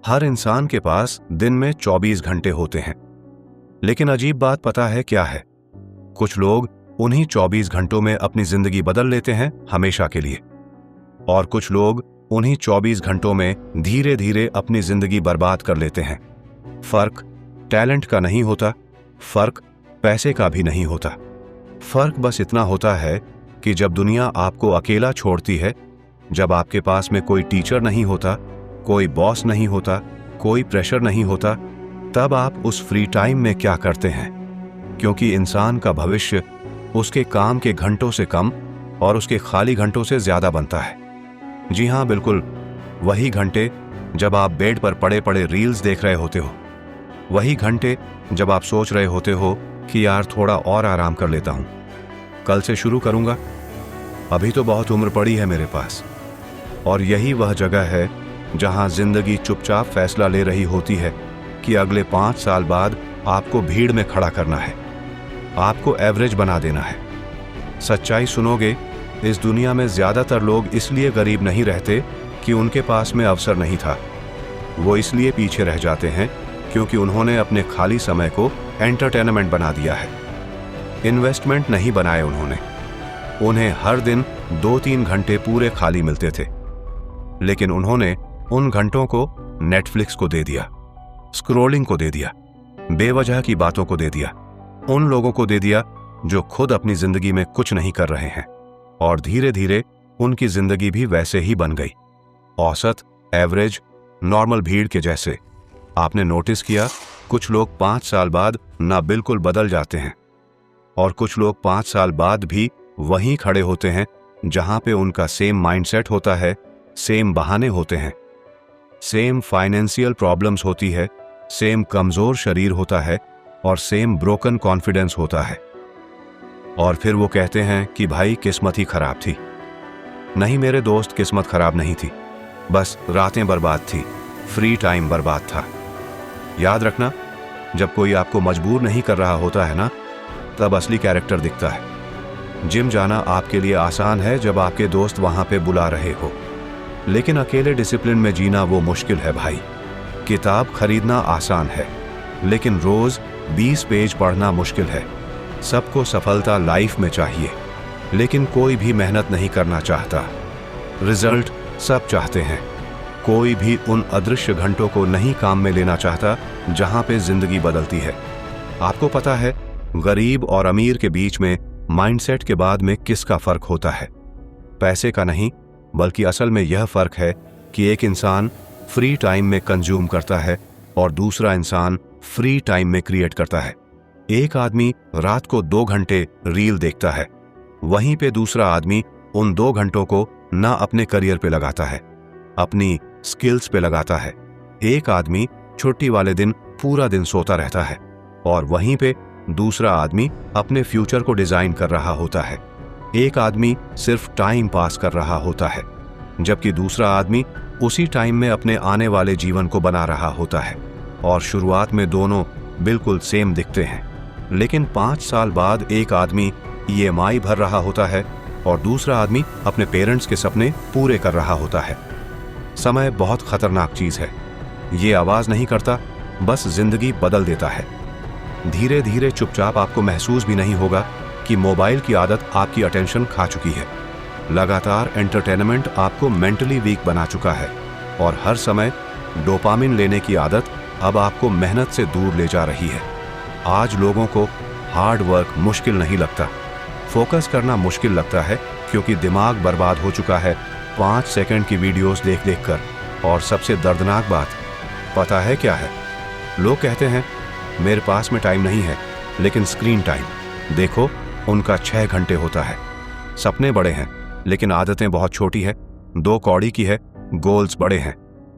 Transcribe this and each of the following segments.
हर इंसान के पास दिन में 24 घंटे होते हैं, लेकिन अजीब बात पता है क्या है? कुछ लोग उन्हीं 24 घंटों में अपनी जिंदगी बदल लेते हैं हमेशा के लिए, और कुछ लोग उन्हीं 24 घंटों में धीरे धीरे अपनी जिंदगी बर्बाद कर लेते हैं। फर्क टैलेंट का नहीं होता, फर्क पैसे का भी नहीं होता। फर्क बस इतना होता है कि जब दुनिया आपको अकेला छोड़ती है, जब आपके पास में कोई टीचर नहीं होता, कोई बॉस नहीं होता, कोई प्रेशर नहीं होता, तब आप उस फ्री टाइम में क्या करते हैं? क्योंकि इंसान का भविष्य उसके काम के घंटों से कम और उसके खाली घंटों से ज्यादा बनता है। जी हाँ, बिल्कुल वही घंटे जब आप बेड पर पड़े पड़े रील्स देख रहे होते हो, वही घंटे जब आप सोच रहे होते हो कि यार थोड़ा और आराम कर लेता हूं, कल से शुरू करूंगा, अभी तो बहुत उम्र पड़ी है मेरे पास। और यही वह जगह है जहां जिंदगी चुपचाप फैसला ले रही होती है कि अगले 5 साल बाद आपको भीड़ में खड़ा करना है, आपको एवरेज बना देना है। सच्चाई सुनोगे, इस दुनिया में ज्यादातर लोग इसलिए गरीब नहीं रहते कि उनके पास में अवसर नहीं था, वो इसलिए पीछे रह जाते हैं क्योंकि उन्होंने अपने खाली समय को एंटरटेनमेंट बना दिया है। इन्वेस्टमेंट नहीं बनाए उन्होंने। उन्हें हर दिन 2-3 घंटे पूरे खाली मिलते थे, लेकिन उन्होंने उन घंटों को नेटफ्लिक्स को दे दिया, स्क्रोलिंग को दे दिया, बेवजह की बातों को दे दिया, उन लोगों को दे दिया जो खुद अपनी जिंदगी में कुछ नहीं कर रहे हैं, और धीरे धीरे उनकी जिंदगी भी वैसे ही बन गई, औसत, एवरेज, नॉर्मल भीड़ के जैसे। आपने नोटिस किया, कुछ लोग 5 साल बाद ना बिल्कुल बदल जाते हैं, और कुछ लोग 5 साल बाद भी वहीं खड़े होते हैं जहां पे उनका सेम माइंडसेट होता है, सेम बहाने होते हैं, सेम फाइनेंशियल प्रॉब्लम्स होती है, सेम कमजोर शरीर होता है, और सेम ब्रोकन कॉन्फिडेंस होता है। और फिर वो कहते हैं कि भाई किस्मत ही खराब थी। नहीं मेरे दोस्त, किस्मत खराब नहीं थी, बस रातें बर्बाद थी, फ्री टाइम बर्बाद था। याद रखना, जब कोई आपको मजबूर नहीं कर रहा होता है ना, तब असली कैरेक्टर दिखता है। जिम जाना आपके लिए आसान है जब आपके दोस्त वहां पे बुला रहे हो, लेकिन अकेले डिसिप्लिन में जीना वो मुश्किल है भाई। किताब खरीदना आसान है, लेकिन रोज 20 पेज पढ़ना मुश्किल है। सबको सफलता लाइफ में चाहिए, लेकिन कोई भी मेहनत नहीं करना चाहता। रिजल्ट सब चाहते हैं, कोई भी उन अदृश्य घंटों को नहीं काम में लेना चाहता जहां पे जिंदगी बदलती है। आपको पता है, गरीब और अमीर के बीच में माइंडसेट के बाद में किसका फर्क होता है? पैसे का नहीं, बल्कि असल में यह फर्क है कि एक इंसान फ्री टाइम में कंज्यूम करता है और दूसरा इंसान फ्री टाइम में क्रिएट करता है। एक आदमी रात को 2 घंटे रील देखता है, वहीं पे दूसरा आदमी उन 2 घंटों को ना अपने करियर पे लगाता है, अपनी स्किल्स पे लगाता है। एक आदमी छुट्टी वाले दिन पूरा दिन सोता रहता है, और वहीं पे दूसरा आदमी अपने फ्यूचर को डिजाइन कर रहा होता है। एक आदमी सिर्फ टाइम पास कर रहा होता है, जबकि दूसरा आदमी उसी टाइम में अपने आने वाले जीवन को बना रहा होता है। और शुरुआत में दोनों बिल्कुल सेम दिखते हैं, लेकिन 5 साल बाद एक आदमी EMI भर रहा होता है और दूसरा आदमी अपने पेरेंट्स के सपने पूरे कर रहा होता है। समय बहुत खतरनाक चीज है। ये आवाज नहीं करता, बस जिंदगी बदल देता है। धीरे धीरे चुपचाप आपको महसूस भी नहीं होगा कि मोबाइल की आदत आपकी अटेंशन खा चुकी है। लगातार एंटरटेनमेंट आपको मेंटली वीक बना चुका है, और हर समय डोपामिन लेने की आदत अब आपको मेहनत से दूर ले जा रही है। आज लोगों को हार्ड वर्क मुश्किल नहीं लगता, फोकस करना मुश्किल लगता है, क्योंकि दिमाग बर्बाद हो चुका है 5 सेकंड की वीडियोस देख देख कर। और सबसे दर्दनाक बात पता है क्या है? लोग कहते हैं मेरे पास में टाइम नहीं है, लेकिन स्क्रीन टाइम देखो उनका 6 घंटे होता है। सपने बड़े हैं, लेकिन आदतें बहुत छोटी है। 2 कौड़ी की है, गोल्स बड़े हैं,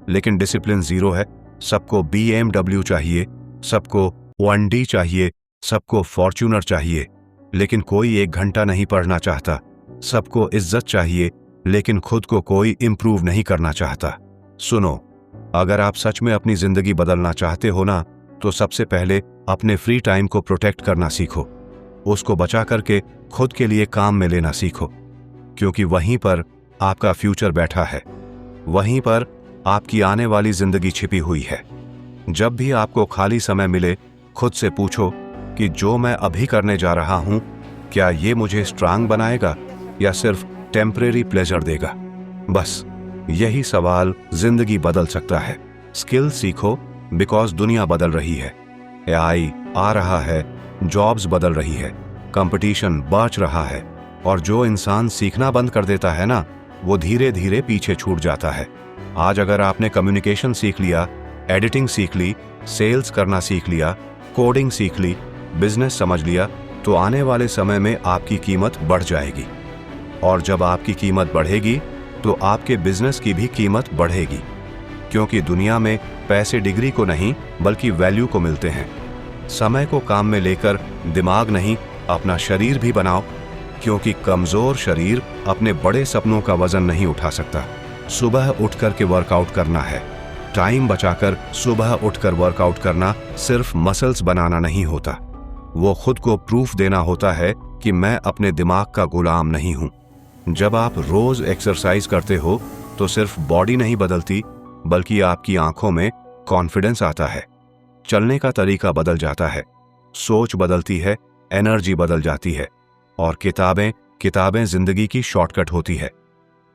लेकिन डिसिप्लिन जीरो है। सबको BMW चाहिए, सबको 1D चाहिए, सबको फॉर्च्यूनर चाहिए, लेकिन कोई 1 घंटा नहीं पढ़ना चाहता। सबको इज्जत चाहिए, लेकिन खुद को कोई इंप्रूव नहीं करना चाहता। सुनो, अगर आप सच में अपनी जिंदगी बदलना चाहते हो ना, तो सबसे पहले अपने फ्री टाइम को प्रोटेक्ट करना सीखो। उसको बचा करके खुद के लिए काम में लेना सीखो, क्योंकि वहीं पर आपका फ्यूचर बैठा है। वहीं पर आपकी आने वाली जिंदगी छिपी हुई है। जब भी आपको खाली समय मिले, खुद से पूछो कि जो मैं अभी करने जा रहा हूं, क्या ये मुझे स्ट्रांग बनाएगा या सिर्फ टेम्परेरी प्लेजर देगा। बस यही सवाल जिंदगी बदल सकता है। स्किल सीखो, बिकॉज दुनिया बदल रही है। एआई आ रहा है, जॉब्स बदल रही है, कंपटीशन बढ़ रहा है, और जो इंसान सीखना बंद कर देता है ना, वो धीरे धीरे पीछे छूट जाता है। आज अगर आपने कम्युनिकेशन सीख लिया, एडिटिंग सीख ली, सेल्स करना सीख लिया, कोडिंग सीख ली, बिजनेस समझ लिया, तो आने वाले समय में आपकी कीमत बढ़ जाएगी। और जब आपकी कीमत बढ़ेगी तो आपके बिजनेस की भी कीमत बढ़ेगी, क्योंकि दुनिया में पैसे डिग्री को नहीं बल्कि वैल्यू को मिलते हैं। समय को काम में लेकर दिमाग नहीं, अपना शरीर भी बनाओ, क्योंकि कमजोर शरीर अपने बड़े सपनों का वजन नहीं उठा सकता। सुबह उठकर के वर्कआउट करना है। टाइम बचाकर सुबह उठकर वर्कआउट करना सिर्फ मसल्स बनाना नहीं होता, वो खुद को प्रूफ देना होता है कि मैं अपने दिमाग का गुलाम नहीं हूं। जब आप रोज एक्सरसाइज करते हो तो सिर्फ बॉडी नहीं बदलती, बल्कि आपकी आंखों में कॉन्फिडेंस आता है, चलने का तरीका बदल जाता है, सोच बदलती है, एनर्जी बदल जाती है। और किताबें जिंदगी की शॉर्टकट होती है।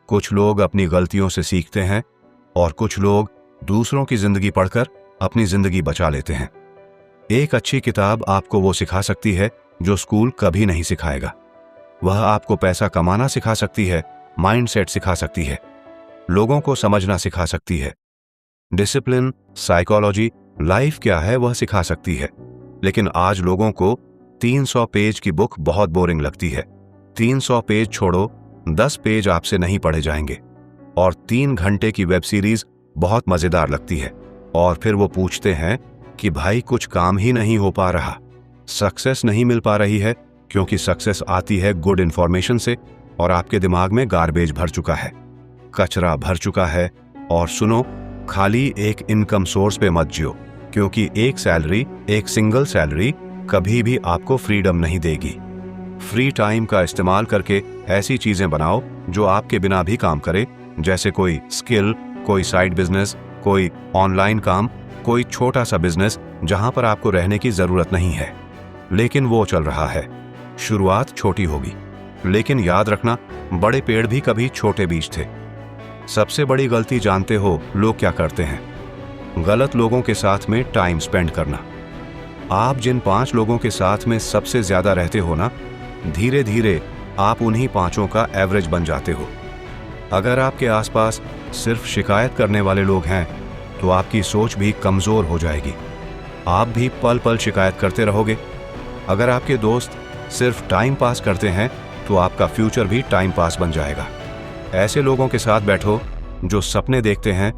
कुछ लोग अपनी गलतियों से सीखते हैं और कुछ लोग दूसरों की जिंदगी पढ़कर अपनी जिंदगी बचा लेते हैं। एक अच्छी किताब आपको वो सिखा सकती है जो स्कूल कभी नहीं सिखाएगा। वह आपको पैसा कमाना सिखा सकती है, माइंडसेट सिखा सकती है, लोगों को समझना सिखा सकती है, डिसिप्लिन, साइकोलॉजी, लाइफ क्या है वह सिखा सकती है। लेकिन आज लोगों को 300 पेज की बुक बहुत बोरिंग लगती है। 300 पेज छोड़ो, 10 पेज आपसे नहीं पढ़े जाएंगे। और 3 घंटे की वेब सीरीज बहुत मजेदार लगती है। और फिर वो पूछते हैं कि भाई कुछ काम ही नहीं हो पा रहा, सक्सेस नहीं मिल पा रही है, क्योंकि सक्सेस आती है गुड इंफॉर्मेशन से, और आपके दिमाग में गार्बेज भर चुका है, कचरा भर चुका है। और सुनो, खाली एक इनकम सोर्स पे मत जियो, क्योंकि एक सिंगल सैलरी कभी भी आपको फ्रीडम नहीं देगी। फ्री टाइम का इस्तेमाल करके ऐसी चीजें बनाओ जो आपके बिना भी काम करे, जैसे कोई स्किल, कोई साइड बिजनेस, कोई ऑनलाइन काम, कोई छोटा सा बिजनेस जहां पर आपको रहने की जरूरत नहीं है, लेकिन वो चल रहा है। शुरुआत छोटी होगी, लेकिन याद रखना, बड़े पेड़ भी कभी छोटे बीज थे। सबसे बड़ी गलती जानते हो लोग क्या करते हैं? गलत लोगों के साथ में टाइम स्पेंड करना। आप जिन 5 लोगों के साथ में सबसे ज्यादा रहते हो ना, धीरे धीरे आप उन्हीं 5 का एवरेज बन जाते हो। अगर आपके आसपास सिर्फ शिकायत करने वाले लोग हैं तो आपकी सोच भी कमजोर हो जाएगी, आप भी पल पल शिकायत करते रहोगे। अगर आपके दोस्त सिर्फ टाइम पास करते हैं तो आपका फ्यूचर भी टाइम पास बन जाएगा। ऐसे लोगों के साथ बैठो जो सपने देखते हैं,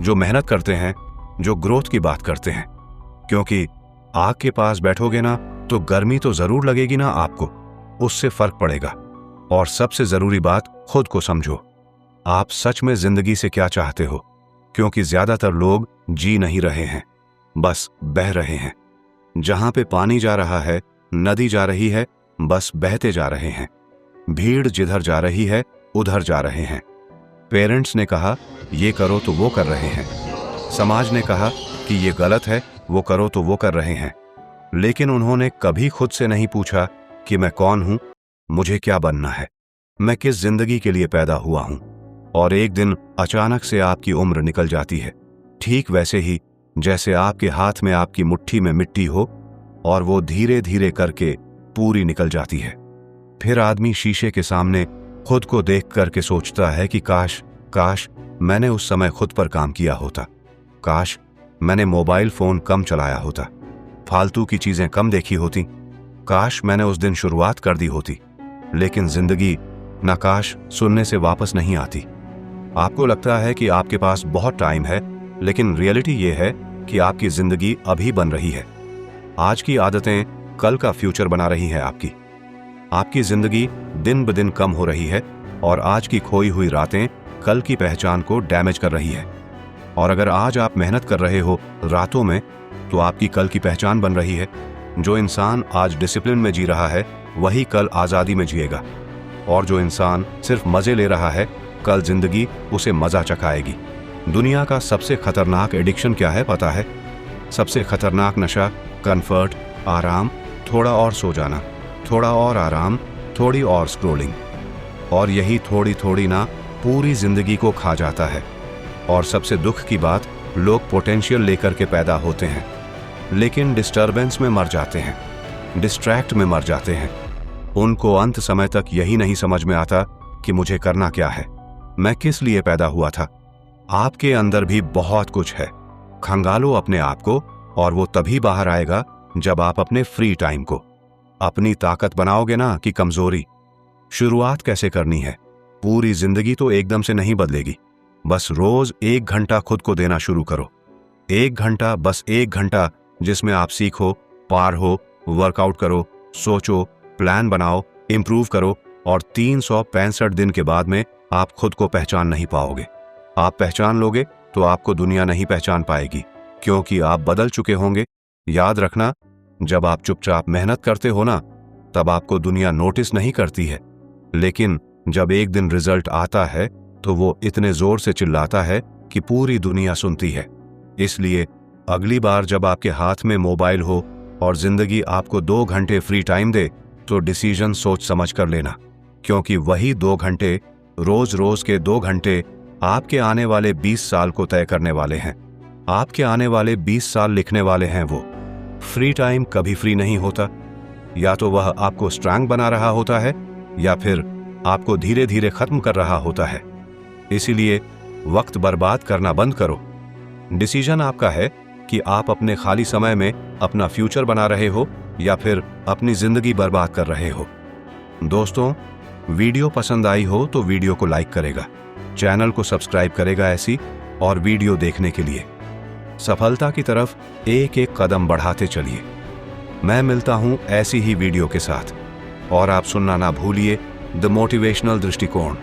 जो मेहनत करते हैं, जो ग्रोथ की बात करते हैं, क्योंकि आग के पास बैठोगे ना तो गर्मी तो जरूर लगेगी ना आपको, उससे फर्क पड़ेगा। और सबसे जरूरी बात, खुद को समझो, आप सच में जिंदगी से क्या चाहते हो, क्योंकि ज्यादातर लोग जी नहीं रहे हैं, बस बह रहे हैं। जहां पे पानी जा रहा है, नदी जा रही है, बस बहते जा रहे हैं। भीड़ जिधर जा रही है उधर जा रहे हैं। पेरेंट्स ने कहा ये करो तो वो कर रहे हैं, समाज ने कहा कि ये गलत है, वो करो तो वो कर रहे हैं। लेकिन उन्होंने कभी खुद से नहीं पूछा कि मैं कौन हूं, मुझे क्या बनना है, मैं किस जिंदगी के लिए पैदा हुआ हूं। और एक दिन अचानक से आपकी उम्र निकल जाती है, ठीक वैसे ही जैसे आपके हाथ में आपकी मुट्ठी में मिट्टी हो, और वो धीरे धीरे करके पूरी निकल जाती है। फिर आदमी शीशे के सामने खुद को देख करके सोचता है कि काश मैंने उस समय खुद पर काम किया होता, काश मैंने मोबाइल फोन कम चलाया होता, फालतू की चीजें कम देखी होती, काश मैंने उस दिन शुरुआत कर दी होती। लेकिन जिंदगी ना काश सुनने से वापस नहीं आती। आपको लगता है कि आपके पास बहुत टाइम है, लेकिन रियलिटी ये है कि आपकी जिंदगी अभी बन रही है। आज की आदतें कल का फ्यूचर बना रही है आपकी जिंदगी दिन ब दिन कम हो रही है, और आज की खोई हुई रातें कल की पहचान को डैमेज कर रही है। और अगर आज आप मेहनत कर रहे हो रातों में, तो आपकी कल की पहचान बन रही है। जो इंसान आज डिसिप्लिन में जी रहा है वही कल आजादी में जिएगा, और जो इंसान सिर्फ मजे ले रहा है, कल जिंदगी उसे मजा चखाएगी। दुनिया का सबसे खतरनाक एडिक्शन क्या है पता है? सबसे खतरनाक नशा कंफर्ट, आराम, थोड़ा और सो जाना, थोड़ा और आराम, थोड़ी और स्क्रोलिंग। और यही थोड़ी थोड़ी ना पूरी जिंदगी को खा जाता है। और सबसे दुख की बात, लोग पोटेंशियल लेकर के पैदा होते हैं लेकिन डिस्टर्बेंस में मर जाते हैं, डिस्ट्रैक्ट में मर जाते हैं। उनको अंत समय तक यही नहीं समझ में आता कि मुझे करना क्या है, मैं किस लिए पैदा हुआ था। आपके अंदर भी बहुत कुछ है, खंगालो अपने आप को और वो तभी बाहर आएगा जब आप अपने फ्री टाइम को अपनी ताकत बनाओगे ना कि कमजोरी। शुरुआत कैसे करनी है? पूरी जिंदगी तो एकदम से नहीं बदलेगी, बस रोज 1 घंटा खुद को देना शुरू करो। 1 घंटा, बस 1 घंटा, जिसमें आप सीखो, पार हो, वर्कआउट करो, सोचो, प्लान बनाओ, इंप्रूव करो। और 365 दिन के बाद में आप खुद को पहचान नहीं पाओगे। आप पहचान लोगे तो आपको दुनिया नहीं पहचान पाएगी, क्योंकि आप बदल चुके होंगे। याद रखना, जब आप चुपचाप मेहनत करते हो ना, तब आपको दुनिया नोटिस नहीं करती है, लेकिन जब एक दिन रिजल्ट आता है तो वो इतने जोर से चिल्लाता है कि पूरी दुनिया सुनती है। इसलिए अगली बार जब आपके हाथ में मोबाइल हो और जिंदगी आपको 2 घंटे फ्री टाइम दे, तो डिसीजन सोच समझ कर लेना, क्योंकि वही 2 घंटे, रोज रोज के 2 घंटे आपके आने वाले 20 साल को तय करने वाले हैं। आपके आने वाले 20 साल लिखने वाले हैं वो। फ्री टाइम कभी फ्री नहीं होता, या तो वह आपको स्ट्रांग बना रहा होता है या फिर आपको धीरे धीरे खत्म कर रहा होता है। इसीलिए वक्त बर्बाद करना बंद करो। डिसीजन आपका है कि आप अपने खाली समय में अपना फ्यूचर बना रहे हो या फिर अपनी जिंदगी बर्बाद कर रहे हो। दोस्तों, वीडियो पसंद आई हो तो वीडियो को लाइक करेगा, चैनल को सब्सक्राइब करेगा ऐसी और वीडियो देखने के लिए। सफलता की तरफ एक एक कदम बढ़ाते चलिए। मैं मिलता हूं ऐसी ही वीडियो के साथ, और आप सुनना ना भूलिए द मोटिवेशनल दृष्टिकोण।